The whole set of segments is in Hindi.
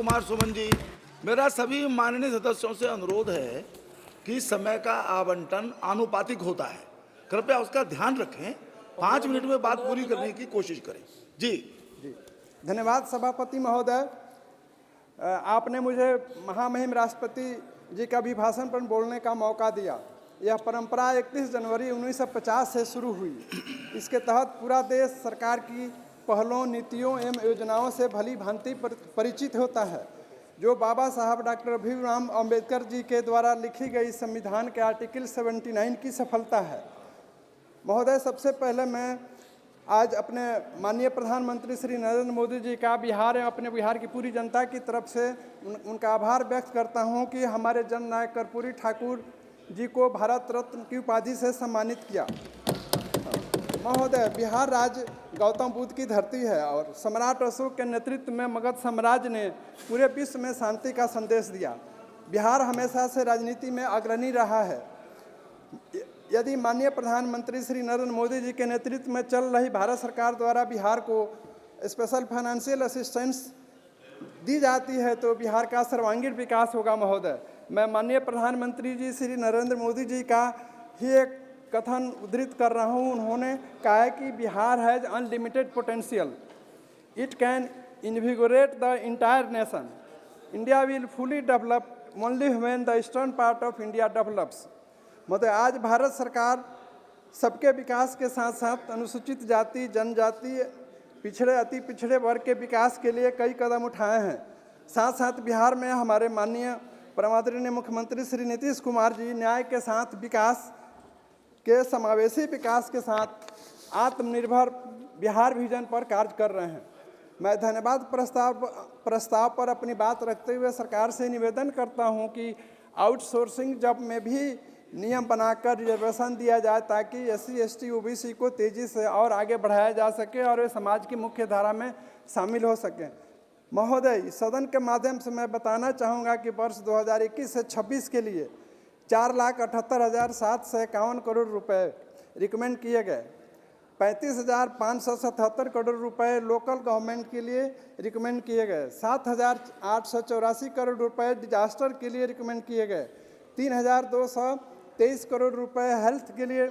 कुमार सुमन जी, मेरा सभी माननीय सदस्यों से अनुरोध है कि समय का आवंटन आनुपातिक होता है, कृपया उसका ध्यान रखें। 5 मिनट में बात पूरी करने की कोशिश करें। जी जी, धन्यवाद सभापति महोदय। आपने मुझे महामहिम राष्ट्रपति जी का अभिभाषण पर बोलने का मौका दिया। यह परंपरा 31 जनवरी 1950 से शुरू हुई। इसके तहत पूरा देश सरकार की पहलों, नीतियों एवं योजनाओं से भली भांति परिचित होता है, जो बाबा साहब डॉक्टर भीमराव अंबेडकर जी के द्वारा लिखी गई संविधान के आर्टिकल 79 की सफलता है। महोदय, सबसे पहले मैं आज अपने माननीय प्रधानमंत्री श्री नरेंद्र मोदी जी का बिहार एवं अपने बिहार की पूरी जनता की तरफ से उनका आभार व्यक्त करता हूं कि हमारे जननायक कर्पूरी ठाकुर जी को भारत रत्न की उपाधि से सम्मानित किया। महोदय, बिहार राज्य गौतम बुद्ध की धरती है और सम्राट अशोक के नेतृत्व में मगध साम्राज्य ने पूरे विश्व में शांति का संदेश दिया। बिहार हमेशा से राजनीति में अग्रणी रहा है। यदि माननीय प्रधानमंत्री श्री नरेंद्र मोदी जी के नेतृत्व में चल रही भारत सरकार द्वारा बिहार को स्पेशल फाइनेंशियल असिस्टेंस दी जाती है तो बिहार का सर्वांगीण विकास होगा। महोदय, मैं माननीय प्रधानमंत्री जी श्री नरेंद्र मोदी जी का ही एक कथन उद्धृत कर रहा हूँ। उन्होंने कहा है कि Bihar has unlimited potential, it can invigorate the entire nation, India will fully develop only when the eastern part of India develops. मतलब आज भारत सरकार सबके विकास के साथ साथ अनुसूचित जाति, जनजाति, पिछड़े, अति पिछड़े वर्ग के विकास के लिए कई कदम उठाए हैं। साथ साथ बिहार में हमारे माननीय परमादरणीय मुख्यमंत्री श्री नीतीश कुमार जी न्याय के साथ विकास के समावेशी विकास के साथ आत्मनिर्भर बिहार विजन पर कार्य कर रहे हैं। मैं धन्यवाद प्रस्ताव पर अपनी बात रखते हुए सरकार से निवेदन करता हूं कि आउटसोर्सिंग जॉब में भी नियम बनाकर रिजर्वेशन दिया जाए ताकि SC, ST, OBC को तेज़ी से और आगे बढ़ाया जा सके और वे समाज की मुख्य धारा में शामिल हो सकें। महोदय, सदन के माध्यम से मैं बताना चाहूँगा कि वर्ष 2021 से 26 के लिए 4,78,751 करोड़ रुपए रिकमेंड किए गए। 35,577 करोड़ रुपए लोकल गवर्नमेंट के लिए रिकमेंड किए गए। 7,884 करोड़ रुपए डिजास्टर के लिए रिकमेंड किए गए। 3,223 करोड़ रुपए हेल्थ के लिए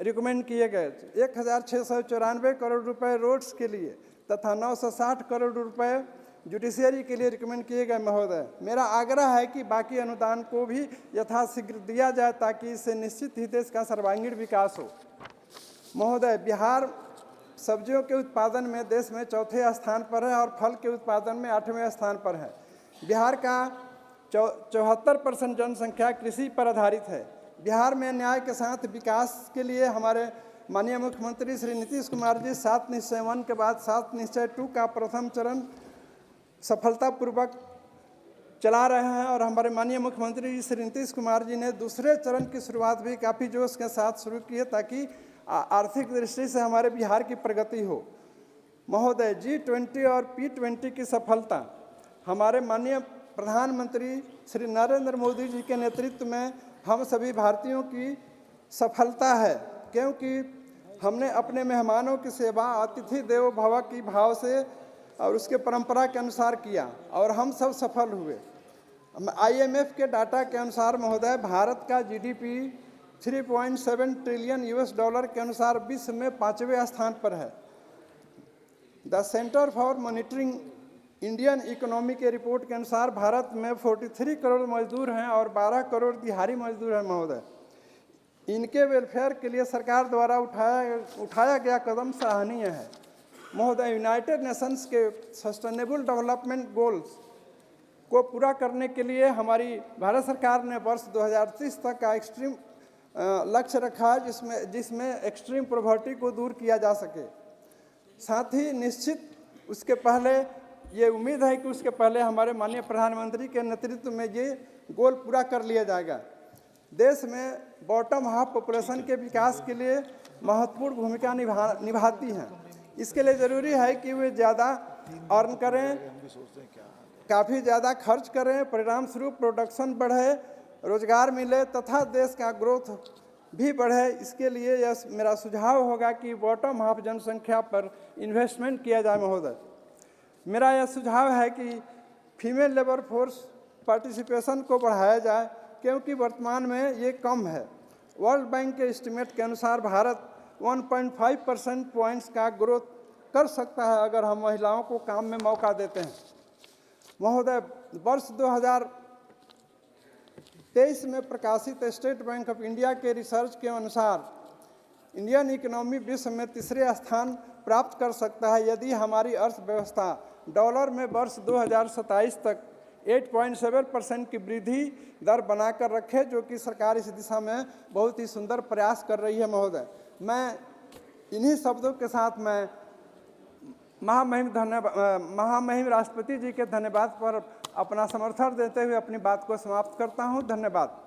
रिकमेंड किए गए। 1,694 करोड़ रुपए रोड्स के लिए तथा 960 करोड़ रुपए जुडिशियरी के लिए रिकमेंड किए गए। महोदय, मेरा आग्रह है कि बाकी अनुदान को भी यथाशीघ्र दिया जाए ताकि इससे निश्चित ही देश का सर्वांगीण विकास हो। महोदय, बिहार सब्जियों के उत्पादन में देश में चौथे स्थान पर है और फल के उत्पादन में 8वें स्थान पर है। बिहार का 74% जनसंख्या कृषि पर आधारित है। बिहार में न्याय के साथ विकास के लिए हमारे माननीय मुख्यमंत्री श्री नीतीश कुमार जी 7 निश्चय 1 के बाद 7 निश्चय 2 का प्रथम चरण सफलतापूर्वक चला रहे हैं और हमारे माननीय मुख्यमंत्री जी श्री नीतीश कुमार जी ने दूसरे चरण की शुरुआत भी काफ़ी जोश के साथ शुरू की है ताकि आर्थिक दृष्टि से हमारे बिहार की प्रगति हो। महोदय, G20 और P20 की सफलता हमारे माननीय प्रधानमंत्री श्री नरेंद्र मोदी जी के नेतृत्व में हम सभी भारतीयों की सफलता है, क्योंकि हमने अपने मेहमानों की सेवा अतिथि देवो भव की भाव से और उसके परंपरा के अनुसार किया और हम सब सफल हुए। IMF के डाटा के अनुसार महोदय, भारत का GDP 3.7 ट्रिलियन $US के अनुसार विश्व में 5वें स्थान पर है। The centre for monitoring Indian economy के रिपोर्ट के अनुसार भारत में 43 करोड़ मजदूर हैं और 12 करोड़ दिहाड़ी मजदूर हैं। महोदय, इनके वेलफेयर के लिए सरकार द्वारा उठाया गया कदम सराहनीय है। महोदय, यूनाइटेड नेशंस के सस्टेनेबल डेवलपमेंट गोल्स को पूरा करने के लिए हमारी भारत सरकार ने वर्ष 2030 तक का एक्सट्रीम लक्ष्य रखा है जिसमें एक्सट्रीम पॉवर्टी को दूर किया जा सके। साथ ही निश्चित उसके पहले ये उम्मीद है कि उसके पहले हमारे माननीय प्रधानमंत्री के नेतृत्व में ये गोल पूरा कर लिया जाएगा। देश में बॉटम हाफ पॉपुलेशन के विकास के लिए महत्वपूर्ण भूमिका निभाती हैं। इसके लिए ज़रूरी है कि वे ज़्यादा अर्न करें, काफ़ी ज़्यादा खर्च करें, परिणाम स्वरूप प्रोडक्शन बढ़े, रोजगार मिले तथा देश का ग्रोथ भी बढ़े। इसके लिए यह मेरा सुझाव होगा कि बॉटम हाफ जनसंख्या पर इन्वेस्टमेंट किया जाए। महोदय, मेरा यह सुझाव है कि फीमेल लेबर फोर्स पार्टिसिपेशन को बढ़ाया जाए, क्योंकि वर्तमान में ये कम है। वर्ल्ड बैंक के एस्टिमेट के अनुसार भारत 1.5% पॉइंट्स का ग्रोथ कर सकता है अगर हम महिलाओं को काम में मौका देते हैं। महोदय, वर्ष 2023 में प्रकाशित स्टेट बैंक ऑफ इंडिया के रिसर्च के अनुसार इंडियन इकोनॉमी विश्व में तीसरे स्थान प्राप्त कर सकता है यदि हमारी अर्थव्यवस्था डॉलर में वर्ष 2027 तक 8.7% की वृद्धि दर बनाकर रखे, जो कि सरकार इस दिशा में बहुत ही सुंदर प्रयास कर रही है। महोदय, मैं इन्हीं शब्दों के साथ मैं महामहिम राष्ट्रपति जी के धन्यवाद पर अपना समर्थन देते हुए अपनी बात को समाप्त करता हूं। धन्यवाद।